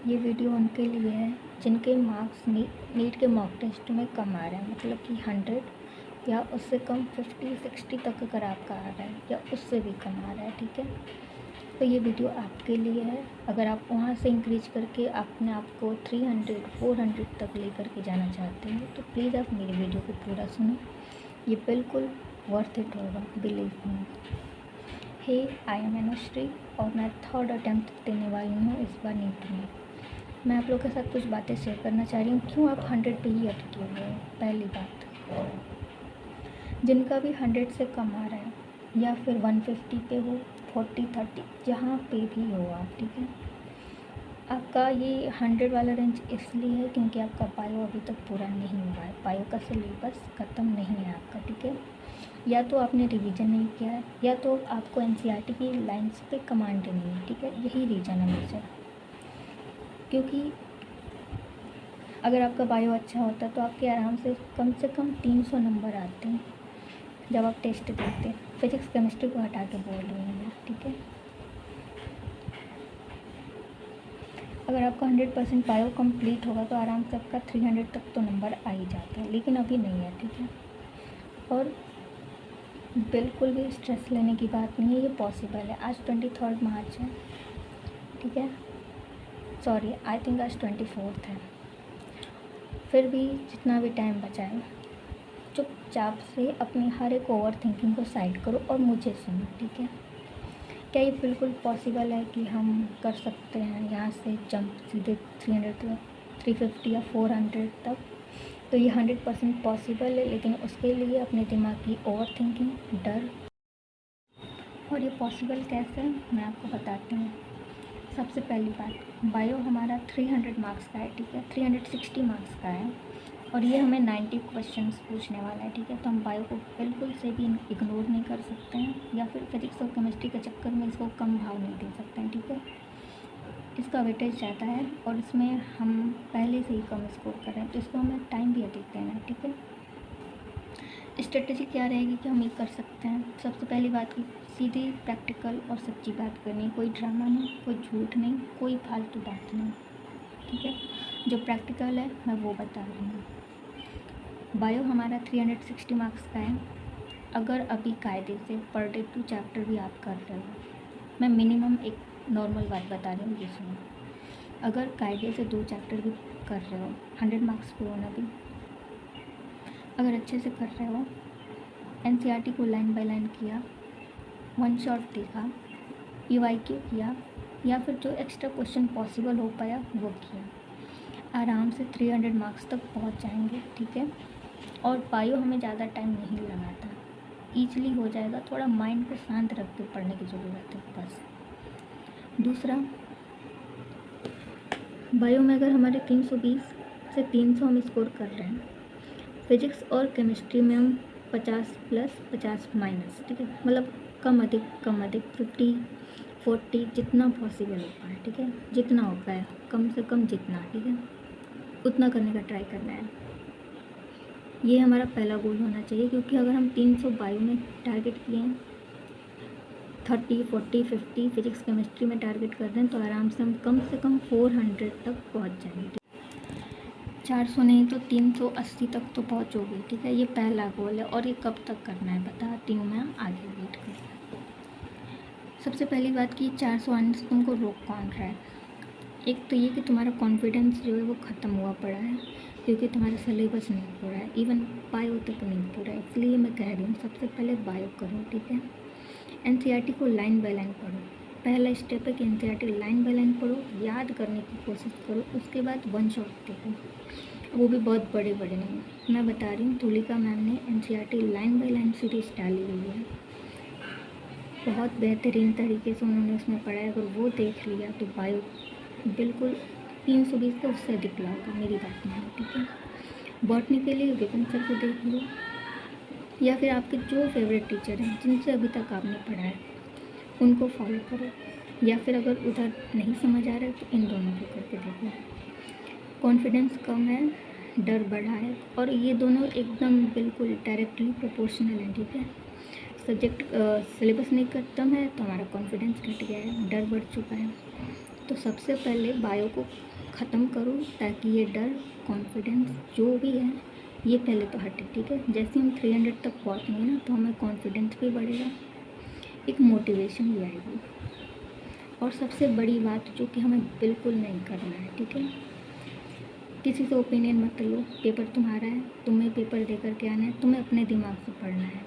ये वीडियो उनके लिए है जिनके मार्क्स नीट के मॉक टेस्ट में कम आ रहे हैं, मतलब कि 100 या उससे कम, 50-60 तक अगर आपका आ रहा है या उससे भी कम आ रहा है, ठीक है। तो ये वीडियो आपके लिए है। अगर आप वहाँ से इंक्रीज करके अपने आप को 300-400 तक लेकर के जाना चाहते हैं तो प्लीज़ आप मेरी वीडियो को पूरा सुनो, ये बिल्कुल वर्थ इट होगा, believe me. Hey, I am Anushri और मैं 3rd अटैम्प्ट देने वाली हूँ इस बार नीट में। मैं आप लोग के साथ कुछ बातें शेयर करना चाह रही हूँ, क्यों आप 100 पे ही अटके हुए हो। पहली बात, जिनका भी 100 से कम आ रहा है या फिर 150 पे हो, 40-30 जहाँ पे भी हो आप, ठीक है। आपका ये 100 वाला रेंज इसलिए है क्योंकि आपका बायो अभी तक पूरा नहीं हुआ है, बायो का सिलेबस ख़त्म नहीं है आपका, ठीक है। या तो आपने रिवीजन नहीं किया है या तो आपको एनसीईआरटी की लाइंस पे कमांड नहीं है, ठीक है। यही रीज़न है मेजर। क्योंकि अगर आपका बायो अच्छा होता तो आपके आराम से कम 300 नंबर आते हैं जब आप टेस्ट देते हैं। फिजिक्स केमिस्ट्री को हटा के बोल रही हूँ मैं, ठीक है। अगर आपका 100% बायो कंप्लीट होगा तो आराम से आपका 300 तक तो नंबर आ ही जाता है, लेकिन अभी नहीं है, ठीक है। और बिल्कुल भी स्ट्रेस लेने की बात नहीं है, ये पॉसिबल है। आज 23 मार्च है, ठीक है। सॉरी, आई थिंक आज 24 है। फिर भी जितना भी टाइम बचा है चुपचाप से अपनी हर एक ओवर थिंकिंग को साइड करो और मुझे सुनो, ठीक है। क्या ये बिल्कुल पॉसिबल है कि हम कर सकते हैं यहाँ से जंप सीधे 300 तक, 350 या 400 तक? तो ये 100% पॉसिबल है, लेकिन उसके लिए अपने दिमाग की ओवर थिंकिंग, डर, और ये पॉसिबल कैसे है मैं आपको बताती हूँ। सबसे पहली बात, बायो हमारा 300 मार्क्स का है, ठीक है। 360 मार्क्स का है और ये हमें 90 क्वेश्चंस पूछने वाला है, ठीक है। तो हम बायो को बिल्कुल से भी इग्नोर नहीं कर सकते हैं या फिर फिजिक्स और केमिस्ट्री के चक्कर में इसको कम भाव नहीं दे सकते हैं, ठीक है। इसका वेटेज ज़्यादा है और इसमें हम पहले से ही कम स्कोर कर रहे हैं, तो इसको हमें टाइम भी अधिक देना है, ठीक है। स्ट्रेटजी क्या रहेगी कि हम ये कर सकते हैं। सबसे पहली बात की सीधी प्रैक्टिकल और सच्ची बात करनी, कोई ड्रामा नहीं, कोई झूठ नहीं, कोई फालतू बात नहीं, ठीक है। जो प्रैक्टिकल है मैं वो बता रही हूँ। बायो हमारा 360 मार्क्स का है। अगर अभी कायदे से पर डे 2 चैप्टर भी आप कर रहे हो, मैं मिनिमम एक नॉर्मल बात बता रही हूँ, ये सुनो। अगर कायदे से 2 चैप्टर भी कर रहे हो, 100 मार्क्स पे होना भी, अगर अच्छे से कर रहे हो, एनसीईआरटी को लाइन बाय लाइन किया, वन शॉट देखा, ईवाईक्यू किया या फिर जो एक्स्ट्रा क्वेश्चन पॉसिबल हो पाया वो किया, आराम से 300 मार्क्स तक पहुंच जाएंगे, ठीक है। और बायो हमें ज़्यादा टाइम नहीं लगाता, ईजिली हो जाएगा। थोड़ा माइंड को शांत रख के पढ़ने की ज़रूरत है बस। दूसरा, बायो में अगर हमारे 320 से 300 हम स्कोर कर रहे हैं, फिजिक्स और केमिस्ट्री में हम 50 प्लस 50 माइनस, ठीक है। मतलब कम अधिक 50-40 जितना पॉसिबल हो पाए, ठीक है। जितना हो पाए, कम से कम जितना, ठीक है, उतना करने का ट्राई करना है। ये हमारा पहला गोल होना चाहिए, क्योंकि अगर हम 300 बायो में टारगेट किए हैं, 30, 40, 50 फिजिक्स केमिस्ट्री में टारगेट कर रहे हैं, तो आराम से हम कम से कम 400 तक पहुंच जाएंगे। 400 नहीं तो 380 तक तो पहुंचोगे, ठीक है। ये पहला गोल है और ये कब तक करना है बताती हूँ मैं, आगे वेट कर। सबसे पहली बात कि 400 आने से तुमको रोक कौन रहा है। एक तो ये कि तुम्हारा कॉन्फिडेंस जो है वो ख़त्म हुआ पड़ा है, क्योंकि तुम्हारा सिलेबस नहीं पूरा है, इवन बायो तक नहीं पूरा है। इसलिए मैं कह रही हूँ सबसे पहले बायो करो, ठीक है। एनसीईआरटी को लाइन बाय लाइन पढ़ो। पहला स्टेप है कि एनसीईआरटी लाइन बाय लाइन पढ़ो, याद करने की कोशिश करो। उसके बाद वन शॉट देखो, वो भी बहुत बड़े बड़े नहीं। मैं बता रही हूँ, तुलिका मैम ने NCERT line by line series डाली हुई है, बहुत बेहतरीन तरीके से उन्होंने उसमें पढ़ाया। अगर वो देख लिया तो बायो बिल्कुल 320 से उससे अधिक लाओगे, मेरी बात मानो, ठीक है। बॉटनी के लिए विपिन सर को देख लो, या फिर आपके जो फेवरेट टीचर हैं जिनसे अभी तक आपने पढ़ा है उनको फॉलो करो, या फिर अगर उधर नहीं समझ आ रहा है तो इन दोनों को करके देखो। कॉन्फिडेंस कम है, डर बढ़ा है, और ये दोनों एकदम बिल्कुल डायरेक्टली प्रोपोर्शनल है, ठीक है। सब्जेक्ट सिलेबस नहीं खत्म है तो हमारा कॉन्फिडेंस घट गया है, डर बढ़ चुका है। तो सबसे पहले बायो को ख़त्म करो ताकि ये डर, कॉन्फिडेंस जो भी है ये पहले तो हटे, ठीक है। जैसे हम 300 तक पहुँचेंगे ना तो हमें कॉन्फिडेंस भी बढ़ेगा, एक मोटिवेशन भी आएगी। और सबसे बड़ी बात जो कि हमें बिल्कुल नहीं करना है, ठीक है, किसी से ओपिनियन मत लो। पेपर तुम्हारा है, तुम्हें पेपर दे करके आना है, तुम्हें अपने दिमाग से पढ़ना है,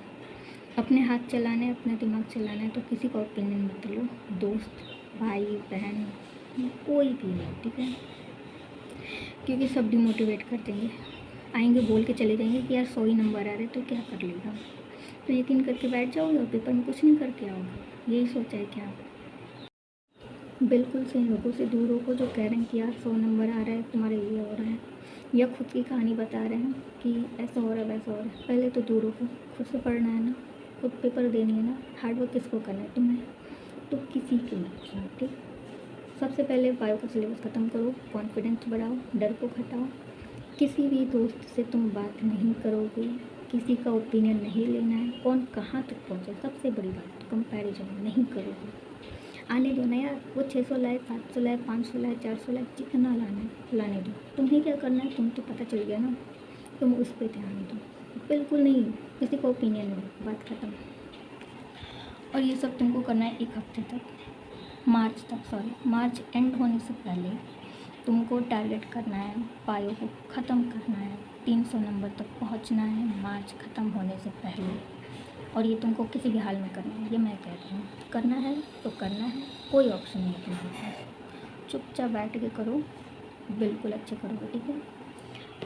अपने हाथ चलाना है, अपना दिमाग चलाना है। तो किसी का ओपिनियन मत लो, दोस्त, भाई, बहन, कोई भी हो, ठीक है, क्योंकि सब डिमोटिवेट कर देंगे। आएंगे बोल के चले जाएंगे कि यार 100 ही नंबर आ रहे तो क्या कर लेगा। तो यकीन करके बैठ जाओगे और पेपर में कुछ नहीं करके आओगे। यही सोचा है क्या? बिल्कुल से इन लोगों से दूर होकर जो कह रहे हैं कि यार 100 नंबर आ रहा है, तुम्हारे ये हो रहा है, या खुद की कहानी बता रहे हैं कि ऐसा हो रहा है वैसा हो रहा है। पहले तो दूर होकर खुद से पढ़ना है ना, खुद पेपर देनी है ना। हार्डवर्क किसको करना है? तुम्हें। तो किसी की मत सुनो, ठीक। सबसे पहले बायो का सिलेबस ख़त्म करो, कॉन्फिडेंस बढ़ाओ, डर को घटाओ। किसी भी दोस्त से तुम बात नहीं करोगे, किसी का ओपिनियन नहीं लेना है, कौन कहाँ तक पहुँचे। सबसे बड़ी बात, कंपैरिजन नहीं करोगे। आने दो ना यार, वो 600 लाए, 700 लाए, 500 लाए, 400 लाए, जितना लाना है लाने दो। तुम्हें क्या करना है तुम तो पता चल गया ना, तुम उस पर ध्यान दो, बिल्कुल नहीं किसी का ओपिनियन लो, बात ख़त्म। और ये सब तुमको करना है 1 हफ्ते तक, मार्च एंड होने से पहले तुमको टारगेट करना है, बायो को ख़त्म करना है, 300 नंबर तक पहुंचना है मार्च ख़त्म होने से पहले। और ये तुमको किसी भी हाल में करना है, ये मैं कह रही हूँ। करना है तो करना है, कोई ऑप्शन नहीं है तुम्हारे पास। चुपचाप बैठ के करो, बिल्कुल अच्छे करोगे, ठीक है।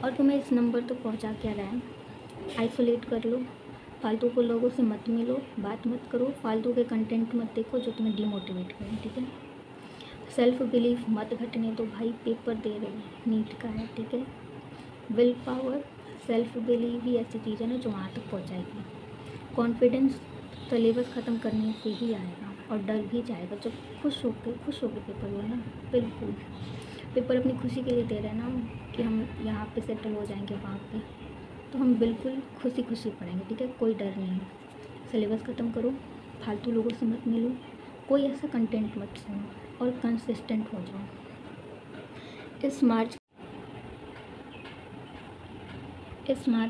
और तुम्हें इस नंबर तक पहुँचा क्या रहा है, आइसोलेट कर लो, फालतू के लोगों से मत मिलो, बात मत करो, फालतू के कंटेंट मत देखो जो तुम्हें डिमोटिवेट करें, ठीक है। सेल्फ बिलीफ मत घटने दो भाई, पेपर दे रहे हो, नीट का है, ठीक है। विल पावर, सेल्फ बिलीव ही ऐसी चीज़ है ना जो वहाँ तक पहुँचाएगी। कॉन्फिडेंस सिलेबस ख़त्म करने से ही आएगा, और डर भी जाएगा जब खुश होकर पेपर हो ना। बिल्कुल पेपर अपनी खुशी के लिए दे रहे हैं ना, कि हम यहाँ पे सेटल हो जाएंगे वहाँ पे, तो हम बिल्कुल खुशी खुशी पढ़ेंगे, ठीक है, कोई डर नहीं है। सिलेबस ख़त्म करो, फालतू लोगों से मत मिलो, कोई ऐसा कंटेंट मत सुनो, और कंसिस्टेंट हो जाओ। इस मार्च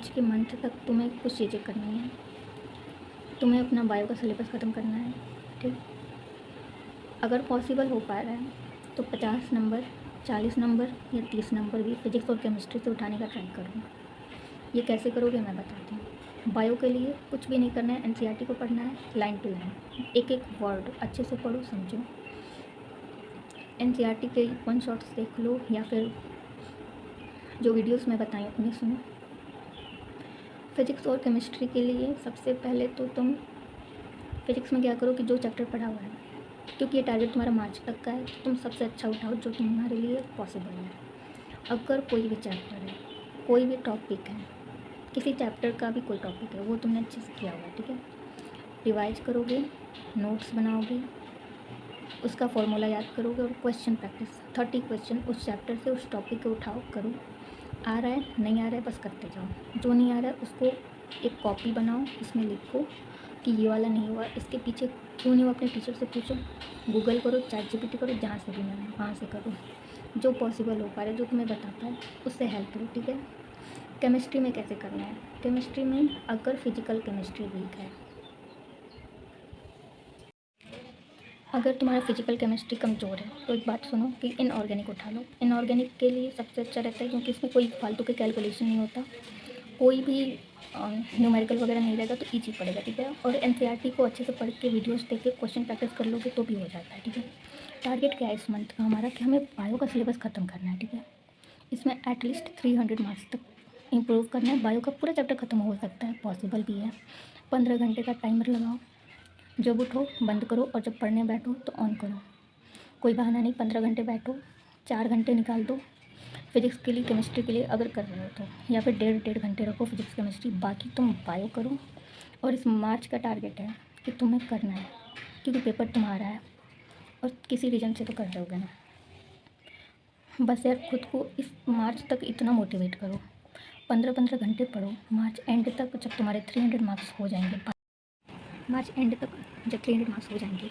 के मंथ तक तुम्हें कुछ चीज़ें करनी है। तुम्हें अपना बायो का सिलेबस ख़त्म करना है, ठीक। अगर पॉसिबल हो पा रहा है तो 50 नंबर, 40 नंबर या 30 नंबर भी फिजिक्स और केमिस्ट्री से उठाने का ट्राई करो। ये कैसे करोगे मैं बताती हूँ। बायो के लिए कुछ भी नहीं करना है, एनसीईआरटी को पढ़ना है लाइन टू लाइन, एक एक वर्ड अच्छे से पढ़ो, समझो। एनसीईआरटी के 1 शॉट्स देख लो, या फिर जो वीडियोस मैं बताई उन्हें सुनो। फिजिक्स और केमिस्ट्री के लिए सबसे पहले तो तुम फिजिक्स में क्या करो कि जो चैप्टर पढ़ा हुआ है, क्योंकि ये टारगेट तुम्हारा मार्च तक का है, तो तुम सबसे अच्छा उठाओ जो तुम्हारे लिए पॉसिबल है। अगर कोई भी चैप्टर है, कोई भी टॉपिक है, किसी चैप्टर का भी कोई टॉपिक है, वो तुमने अच्छे से किया हुआ, ठीक है, रिवाइज करोगे, नोट्स बनाओगे, उसका फॉर्मूला याद करोगे, और क्वेश्चन प्रैक्टिस 30 क्वेश्चन उस चैप्टर से, उस टॉपिक को उठाओ, करो। आ रहा है नहीं आ रहा है बस करते जाओ, जो नहीं आ रहा है उसको एक कॉपी बनाओ, उसमें लिखो कि ये वाला नहीं हुआ, इसके पीछे क्यों नहीं हुआ, अपने टीचर से पूछो, गूगल करो, ChatGPT करो, जहाँ से भी मिले वहाँ से करो, जो पॉसिबल हो पा रहा है, जो तुम्हें बताता है उससे हेल्प करो, ठीक है। केमिस्ट्री में कैसे करना है, केमिस्ट्री में अगर फिजिकल केमिस्ट्री वीक है, अगर तुम्हारा फिजिकल केमिस्ट्री कमज़ोर है, तो एक बात सुनो कि इनऑर्गेनिक उठा लो। इनऑर्गेनिक के लिए सबसे अच्छा रहता है, क्योंकि इसमें कोई फालतू के कैलकुलेशन नहीं होता, कोई भी न्यूमेरिकल वगैरह नहीं रहेगा, तो ईजी पड़ेगा, ठीक है। और एनसीईआरटी को अच्छे से पढ़ के वीडियोस देख के क्वेश्चन प्रैक्टिस कर लोगे तो भी हो जाता है, ठीक है। टारगेट क्या है इस मंथ का हमारा, कि हमें बायो का सिलेबस ख़त्म करना है, ठीक है। इसमें एटलीस्ट 300 मार्क्स तक इम्प्रूव करना है। बायो का पूरा चैप्टर ख़त्म हो सकता है, पॉसिबल भी है। 15 घंटे का टाइमर लगाओ, जब उठो बंद करो, और जब पढ़ने बैठो तो ऑन करो। कोई बहाना नहीं, 15 घंटे बैठो, 4 घंटे निकाल दो फिजिक्स के लिए, केमिस्ट्री के लिए अगर कर रहे हो तो, या फिर 1.5 घंटे रखो फिजिक्स केमिस्ट्री, बाकी तुम बायो करो। और इस मार्च का टारगेट है कि तुम्हें करना है, क्योंकि पेपर तुम्हारा है, और किसी रीज़न से तो कर रहे होगे ना। बस यार खुद को इस मार्च तक इतना मोटिवेट करो, 15-15 घंटे पढ़ो, मार्च एंड तक जब तुम्हारे 300 मार्क्स हो जाएंगे, मार्च एंड तक जब 300 मार्क्स हो जाएंगे,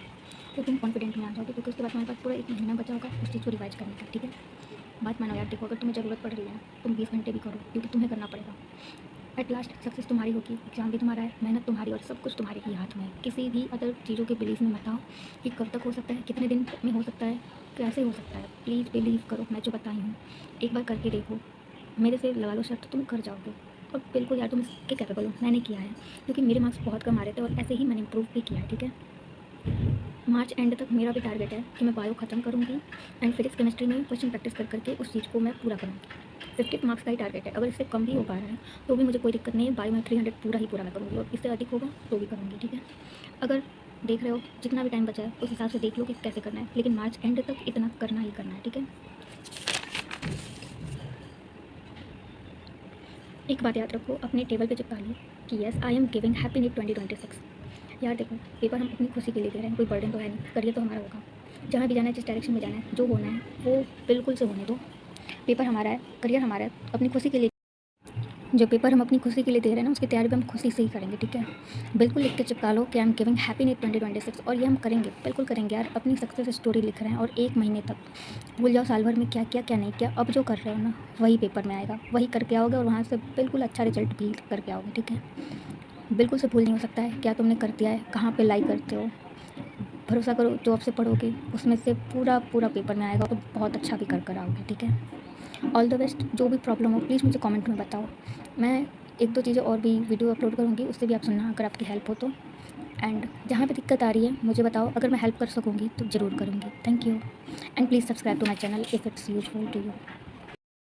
तो तुम कॉन्फिडेंट में आ जाओगे, क्योंकि उसके बाद तुम्हारे पास पूरा 1 महीना बचा होगा उस चीज़ को रिवाइज करने का, ठीक है। बात मानो यार, देखो अगर तुम्हें ज़रूरत पड़ रही है तुम 20 घंटे भी करो, क्योंकि तुम्हें करना पड़ेगा। एट लास्ट सक्सेस तुम्हारी होगी, एग्ज़ाम भी तुम्हारा है, मेहनत तुम्हारी और सब कुछ तुम्हारे ही हाथ में है। किसी भी अदर चीज़ों के बिलीव में मत आओ कि कब तक हो सकता है, कितने दिन में हो सकता है, कैसे हो सकता है। प्लीज़ बिलीव करो, मैं जो बताई हूँ एक बार करके देखो, मेरे से लगा लो शर्त, तुम कर जाओगे। और बिल्कुल यार तुम इसके कैपेबल हो, मैंने किया है, क्योंकि मेरे मार्क्स बहुत कम आ रहे थे और ऐसे ही मैंने इम्प्रूव भी किया है, ठीक है। मार्च एंड तक मेरा भी टारगेट है कि मैं बायो ख़त्म करूँगी एंड फिजिक्स केमिस्ट्री में क्वेश्चन प्रैक्टिस कर करके उस चीज़ को मैं पूरा करूँगी। 50 मार्क्स का ही टारगेट है, अगर इससे कम भी हो पा रहा है तो भी मुझे कोई दिक्कत नहीं है। बायो में 300 पूरा ही पूरा मैं करूँगी, और इससे अधिक होगा तो भी करूँगी, ठीक है। अगर देख रहे हो जितना भी टाइम बचा है उस हिसाब से देख लो कि कैसे करना है, लेकिन मार्च एंड तक इतना करना ही करना है, ठीक है। एक बात याद रखो, अपने टेबल पे चिपका लो कि yes I am giving happy NEET 2026। यार देखो, पेपर हम अपनी खुशी के लिए दे रहे हैं, कोई बर्डन तो है नहीं, करियर तो हमारा होगा। जहाँ भी जाना है, जिस डायरेक्शन में जाना है, जो होना है वो बिल्कुल से होने दो। पेपर हमारा है, करियर हमारा है, अपनी खुशी के लिए जो पेपर हम अपनी खुशी के लिए दे रहे हैं ना, उसकी तैयारी भी हम खुशी से ही करेंगे, ठीक है। बिल्कुल लिख के चिपका लो कि I am giving happy NEET 2026, और ये हम करेंगे, बिल्कुल करेंगे यार। अपनी सक्सेस स्टोरी लिख रहे हैं और 1 महीने तक भूल जाओ साल भर में क्या किया क्या नहीं किया। अब जो कर रहे हो ना वही पेपर में आएगा, वही करके आओगे और वहाँ से बिल्कुल अच्छा रिजल्ट भी करके आओगे, ठीक है। बिल्कुल से भूल नहीं हो सकता है क्या तुमने कर दिया है, कहाँ पे लाइक करते हो। भरोसा करो, जो आपसे पढ़ोगे उसमें से पूरा पूरा पेपर में आएगा तो बहुत अच्छा भी कर आओगे, ठीक है। All the best. जो भी प्रॉब्लम हो प्लीज़ मुझे कमेंट में बताओ, मैं 1-2 चीज़ें और भी वीडियो अपलोड करूँगी, उससे भी आप सुनना अगर आपकी हेल्प हो तो। एंड जहाँ पे दिक्कत आ रही है मुझे बताओ, अगर मैं हेल्प कर सकूँगी तो ज़रूर करूँगी। Thank you and please subscribe to my channel if it's useful to you.